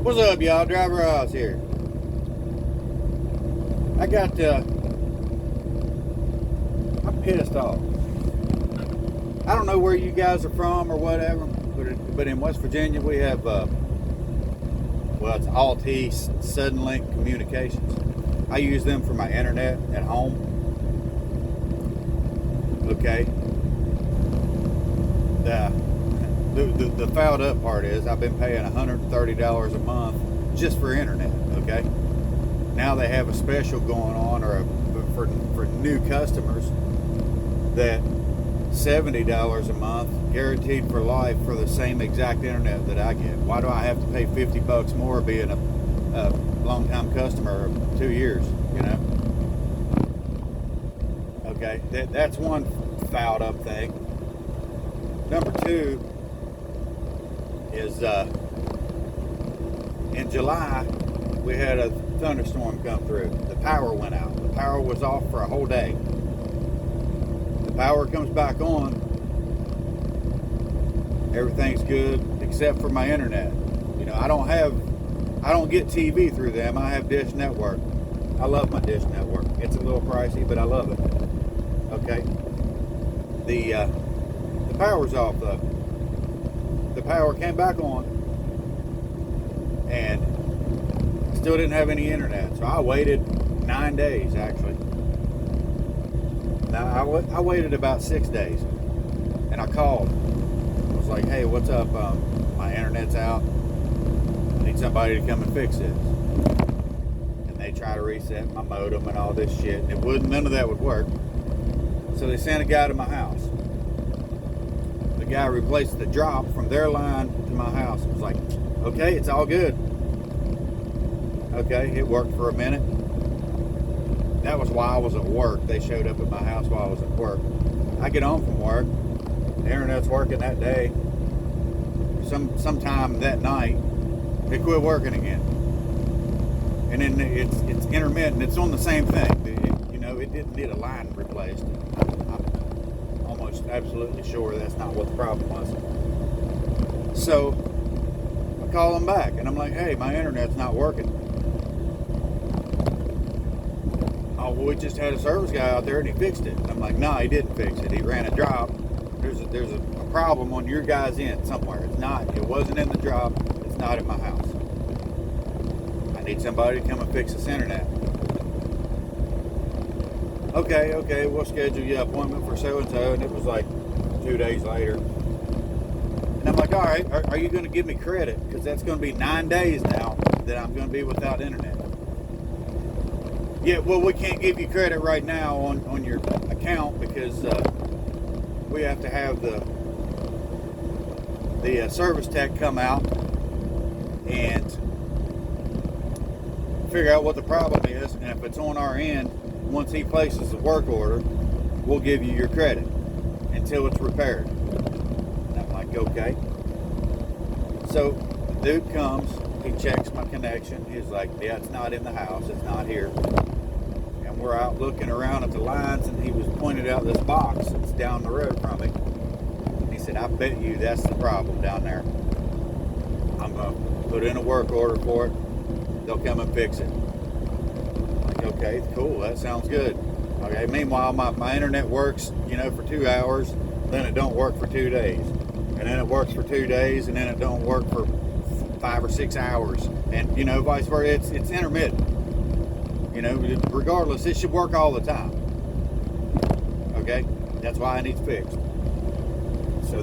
What's up, y'all? Driver Oz here. I'm pissed off. I don't know where you guys are from or whatever, but in West Virginia we have, it's Altice, Suddenlink Communications. I use them for my internet at home. Okay. The fouled up part is I've been paying $130 a month just for internet. Okay. Now they have a special going on, for new customers, that $70 a month guaranteed for life for the same exact internet that I get. Why do I have to pay $50 more being a long-time customer of 2 years? You know. Okay, that's one fouled up thing. Number two is in July we had a thunderstorm come through. The power went out. The power was off for a whole day. The power comes back on. Everything's good except for my internet. You know, I don't get TV through them. I have Dish Network. I love my Dish Network. It's a little pricey, but I love it. Okay. The power's off though. The power came back on and still didn't have any internet. So I waited 9 days actually. Now I waited about 6 days and I called. I was like, hey, what's up? My internet's out. I need somebody to come and fix this. And they try to reset my modem and all this shit. And none of that would work. So they sent a guy to my house. The guy replaced the drop from their line to my house. It was like, okay, it's all good. Okay, it worked for a minute. That was while I was at work. They showed up at my house while I was at work. I get home from work. The internet's working that day. Sometime that night, it quit working again. And then it's intermittent. It's on the same thing. It didn't need a line replaced. I'm almost absolutely sure that's not what the problem was. So I call them back and I'm like, hey, my internet's not working. Oh, well, we just had a service guy out there and he fixed it. And I'm like, no, he didn't fix it. He ran a drop. There's a problem on your guy's end somewhere. It wasn't in the drop. It's not in my house. I need somebody to come and fix this internet. Okay, we'll schedule you an appointment for so-and-so. And it was like 2 days later. And I'm like, all right, are you going to give me credit? Because that's going to be 9 days now that I'm going to be without internet. Yeah, well, we can't give you credit right now on your account because we have to have the service tech come out and figure out what the problem is. And if it's on our end, once he places the work order, we'll give you your credit until it's repaired. And I'm like, okay. So the dude comes, he checks my connection. He's like, yeah, it's not in the house, it's not here. And we're out looking around at the lines, and he was pointed out this box that's down the road from me. And he said, I bet you that's the problem down there. I'm going to put in a work order for it. They'll come and fix it. Okay, cool, that sounds good. Okay, meanwhile, my internet works, for 2 hours, then it don't work for 2 days. And then it works for 2 days, and then it don't work for 5 or 6 hours. And, vice versa, it's intermittent. Regardless, it should work all the time. Okay, that's why it needs fixed. So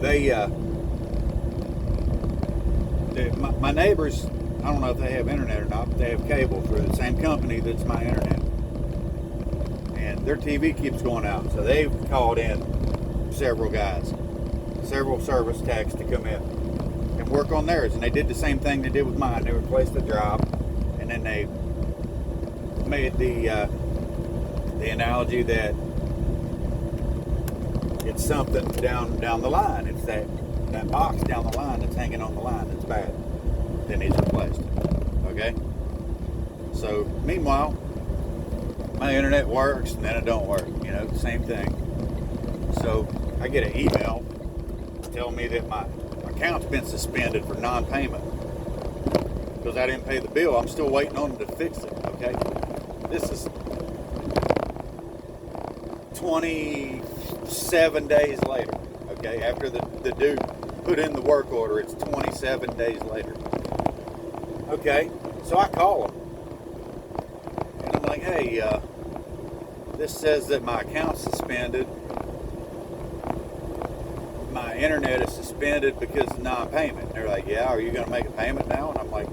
my neighbors, I don't know if they have internet or not, but they have cable through the same company that's my internet. And their TV keeps going out. So they've called in several guys, several service techs to come in and work on theirs. And they did the same thing they did with mine. They replaced the drop, and then they made the analogy that it's something down the line. It's that box down the line that's hanging on the line that's bad. That needs replaced. Okay? So, meanwhile, my internet works and then it don't work. Same thing. So, I get an email telling me that my account's been suspended for non-payment. because I didn't pay the bill. I'm still waiting on them to fix it, okay? This is 27 days later, okay? After the dude put in the work order, it's 27 days later. Okay, so I call him. And I'm like, hey, this says that my account's suspended. My internet is suspended because of non-payment. And they're like, yeah, are you going to make a payment now? And I'm like,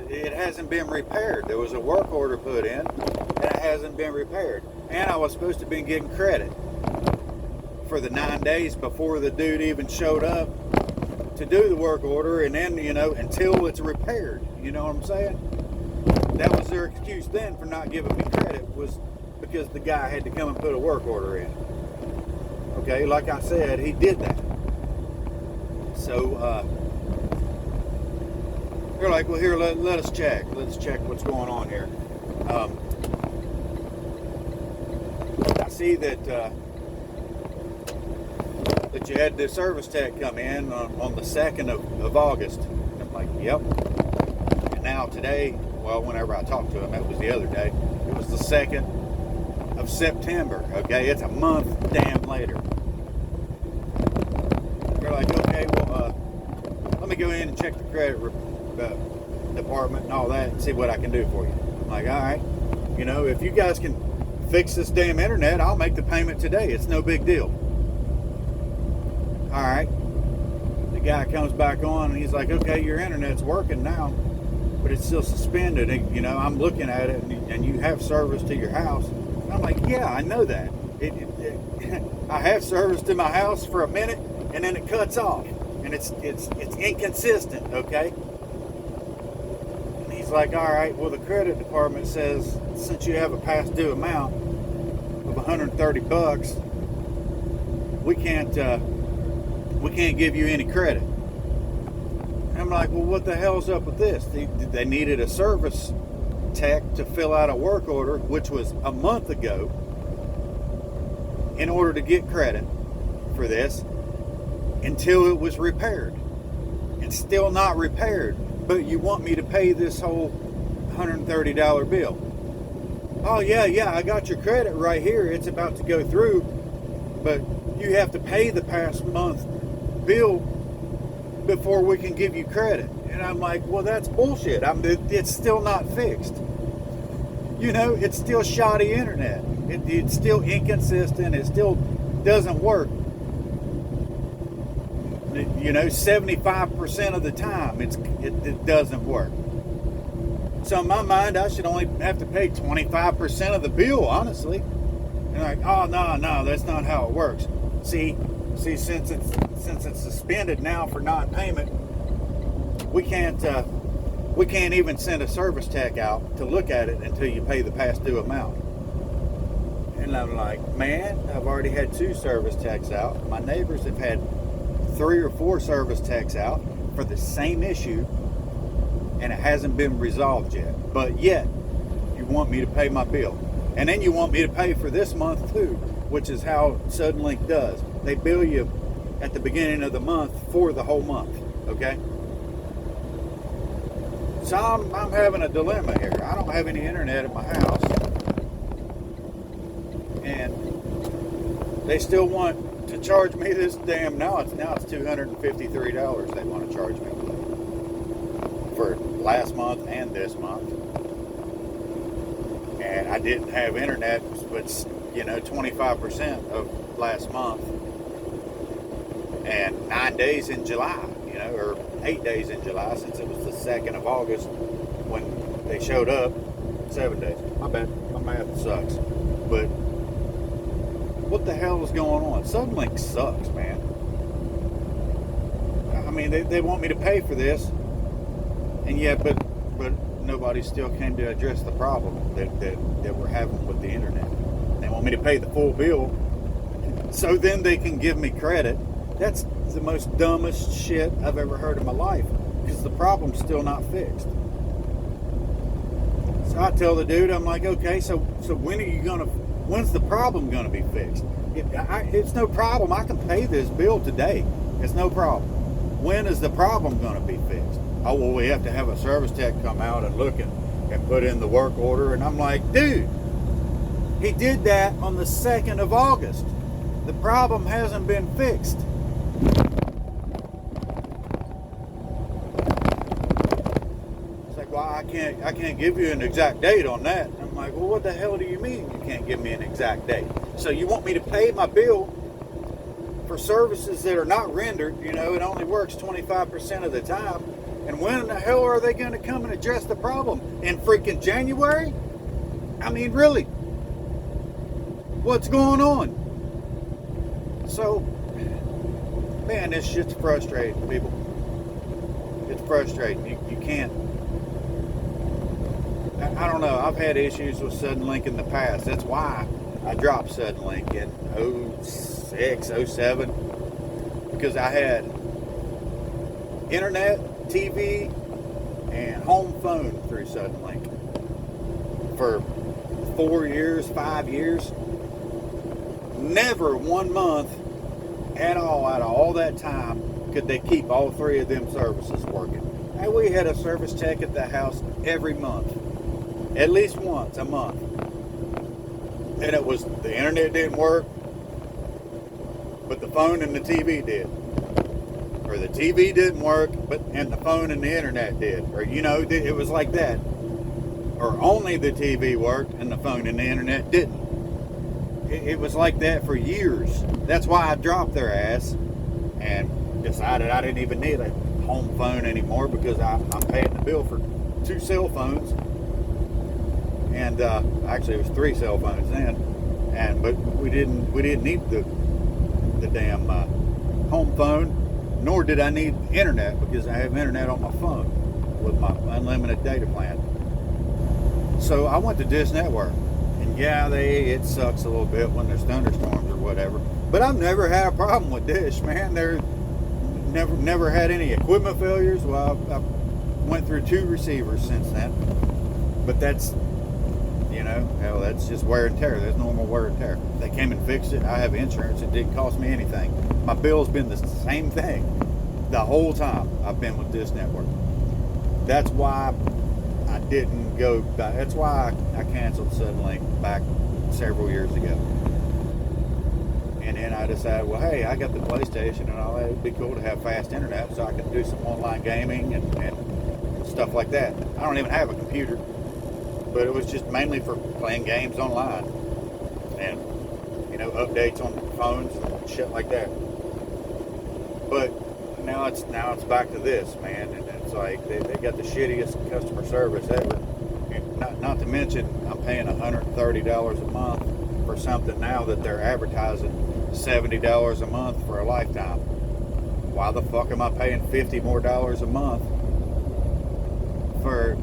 it hasn't been repaired. There was a work order put in, and it hasn't been repaired. And I was supposed to be getting credit for the 9 days before the dude even showed up to do the work order, and then, until it's repaired. You know what I'm saying? That was their excuse then for not giving me credit, was because the guy had to come and put a work order in. Okay, like I said, he did that. So, they're like, well, here, let us check. Let's check what's going on here. I see that that you had the service tech come in on the 2nd of August. I'm like, yep. And now today, well, whenever I talked to him, that was the other day, it was the 2nd of September. Okay, it's a month damn later. They're like, okay, well, let me go in and check the credit department and all that and see what I can do for you. I'm like, all right, if you guys can fix this damn internet, I'll make the payment today. It's no big deal. All right. The guy comes back on and he's like, okay, your internet's working now, but it's still suspended. And, I'm looking at it and you have service to your house. And I'm like, yeah, I know that. I have service to my house for a minute and then it cuts off. And it's inconsistent, okay? And he's like, all right, well, the credit department says since you have a past due amount of $130, we can't give you any credit. And I'm like, well, what the hell's up with this? They needed a service tech to fill out a work order, which was a month ago, in order to get credit for this, until it was repaired. It's still not repaired, but you want me to pay this whole $130 bill. Oh, yeah, I got your credit right here. It's about to go through, but you have to pay the past month bill before we can give you credit. And I'm like, well, that's bullshit. It's still not fixed. It's still shoddy internet. It's still inconsistent. It still doesn't work. 75% of the time it doesn't work. So in my mind, I should only have to pay 25% of the bill, honestly. And like, oh, no, that's not how it works. See, since it's suspended now for non-payment, we can't even send a service tech out to look at it until you pay the past due amount. And I'm like, man, I've already had 2 service techs out. My neighbors have had 3 or 4 service techs out for the same issue, and it hasn't been resolved yet. But yet, you want me to pay my bill. And then you want me to pay for this month too, which is how Suddenlink does. They bill you at the beginning of the month for the whole month, okay? So I'm having a dilemma here. I don't have any internet at my house, and they still want to charge me this damn, now it's $253 they want to charge me for last month and this month. And I didn't have internet, but 25% of last month, and 9 days in July, or 8 days in July, since it was the 2nd of August when they showed up. 7 days. My bad. My math sucks. But what the hell is going on? Suddenlink sucks, man. I mean, they want me to pay for this, and yet, but nobody still came to address the problem that we're having with the internet. They want me to pay the full bill, so then they can give me credit. That's the most dumbest shit I've ever heard in my life, because the problem's still not fixed. So I tell the dude, I'm like, okay, so when's the problem gonna be fixed? It's no problem. I can pay this bill today. It's no problem. When is the problem gonna be fixed? oh, well, we have to have a service tech come out and look and put in the work order. And I'm like, dude, he did that on the 2nd of August. The problem hasn't been fixed. It's like, well, I can't give you an exact date on that. I'm like, well, what the hell do you mean you can't give me an exact date? So you want me to pay my bill for services that are not rendered? You know, it only works 25% of the time. And when the hell are they going to come and address the problem? In freaking January? I mean, really? What's going on? So, man, this shit's frustrating, people. It's frustrating. You can't. I don't know. I've had issues with suddenlink in the past. That's why I dropped suddenlink in 06, 07. Because I had internet, TV, and home phone through suddenlink for 4 years, 5 years. Never 1 month at all out of all that time could they keep all 3 of them services working. And we had a service tech at the house every month, at least once a month. And it was, the internet didn't work, but the phone and the TV did. Or the TV didn't work, and the phone and the internet did. Or, you know, it was like that. Or only the TV worked and the phone and the internet didn't. It was like that for years. That's why I dropped their ass and decided I didn't even need a home phone anymore, because I'm paying the bill for 2 cell phones. And actually, it was 3 cell phones then. But we didn't need the damn home phone, nor did I need internet, because I have internet on my phone with my unlimited data plan. So I went to Dish Network. And yeah, it sucks a little bit when there's thunderstorms or whatever. But I've never had a problem with Dish, man. They're never had any equipment failures. Well, I've went through 2 receivers since then. But that's, you know, hell, that's just wear and tear. That's normal wear and tear. They came and fixed it. I have insurance. It didn't cost me anything. My bill's been the same thing the whole time I've been with Dish Network. That's why I didn't go back. That's why I canceled suddenlink back several years ago. And then I decided, well, hey, I got the PlayStation and all that. It'd be cool to have fast internet so I could do some online gaming and stuff like that. I don't even have a computer, but it was just mainly for playing games online and, you know, updates on phones and shit like that. But now it's back to this, man, and it's like they got the shittiest customer service ever. And not to mention, I'm paying $130 a month for something now that they're advertising $70 a month for a lifetime. Why the fuck am I paying $50 more a month for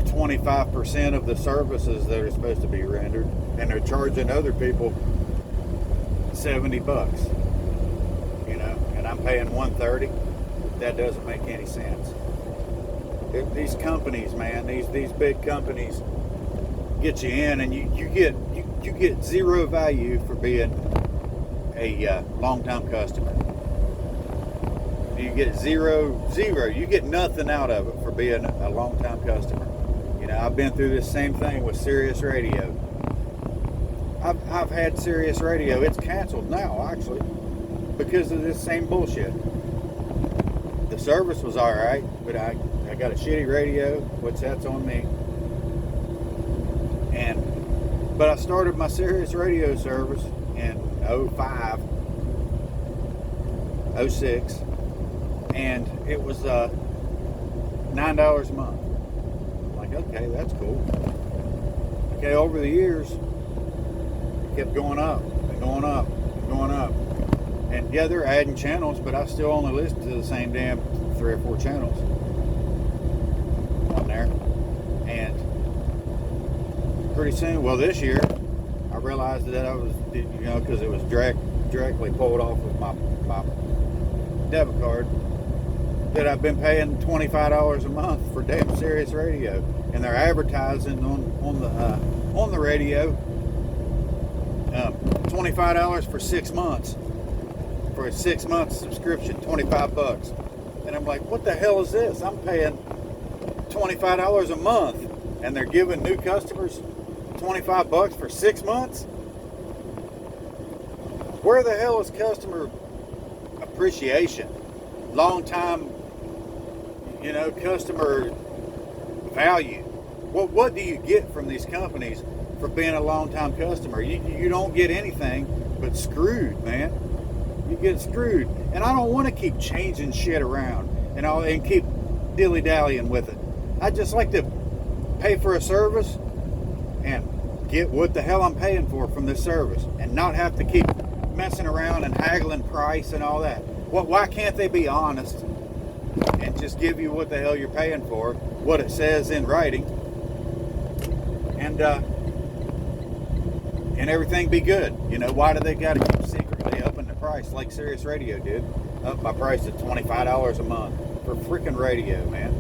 25% of the services that are supposed to be rendered, and they're charging other people $70? You know, and I'm paying $130. That doesn't make any sense. These companies, man, these big companies get you in, and you get zero value for being a long-time customer. You get zero. You get nothing out of it for being a long-time customer. You know, I've been through this same thing with Sirius Radio. I've had Sirius Radio. It's canceled now, actually, because of this same bullshit. The service was all right, but I got a shitty radio, which that's on me. But I started my Sirius Radio service in 05, 06, and it was $9 a month. I'm like, okay, that's cool. Okay, over the years, it kept going up and going up and going up. And yeah, they're adding channels, but I still only listen to the same damn 3 or 4 channels on there. And pretty soon, well, this year, I realized that I was, you know, because it was directly pulled off of my debit card, that I've been paying $25 a month for damn Sirius Radio, and they're advertising on the radio $25 for 6 months. For a 6-month subscription, $25. And I'm like, what the hell is this? I'm paying $25 a month, and they're giving new customers $25 for 6 months? Where the hell is customer appreciation? Long time, customer value. What do you get from these companies for being a long time customer? You don't get anything but screwed, man. You get screwed. And I don't want to keep changing shit around and keep dilly-dallying with it. I just like to pay for a service and get what the hell I'm paying for from this service and not have to keep messing around and haggling price and all that. Why can't they be honest and just give you what the hell you're paying for, what it says in writing, and everything be good? Why do they got to keep secretly upping the price like Sirius Radio did? Up my price to $25 a month for freaking radio, man.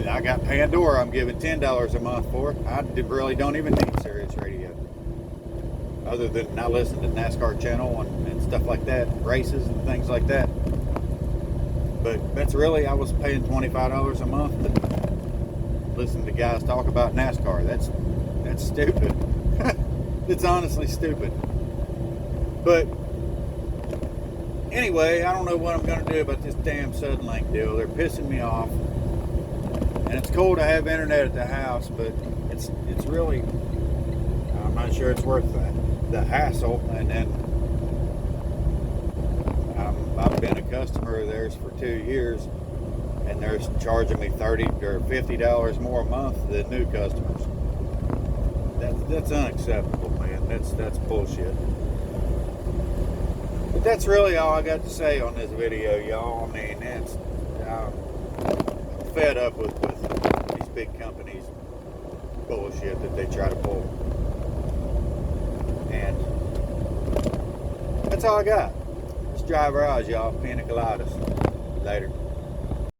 I got Pandora I'm giving $10 a month for. I really don't even need Sirius Radio. Other than I listen to NASCAR channel and stuff like that, races and things like that. But that's really, I was paying $25 a month to listen to guys talk about NASCAR. That's stupid. It's honestly stupid. But anyway, I don't know what I'm going to do about this damn suddenlink deal. They're pissing me off. And it's cool to have internet at the house, but it's really, I'm not sure it's worth the hassle. And then I've been a customer of theirs for 2 years, and they're charging me $30 or $50 more a month than new customers. That's unacceptable, man. That's bullshit. But that's really all I got to say on this video, y'all. I mean, I'm fed up with these big companies' bullshit that they try to pull. And that's all I got. Let's drive our eyes, y'all. Pina coladas. Later.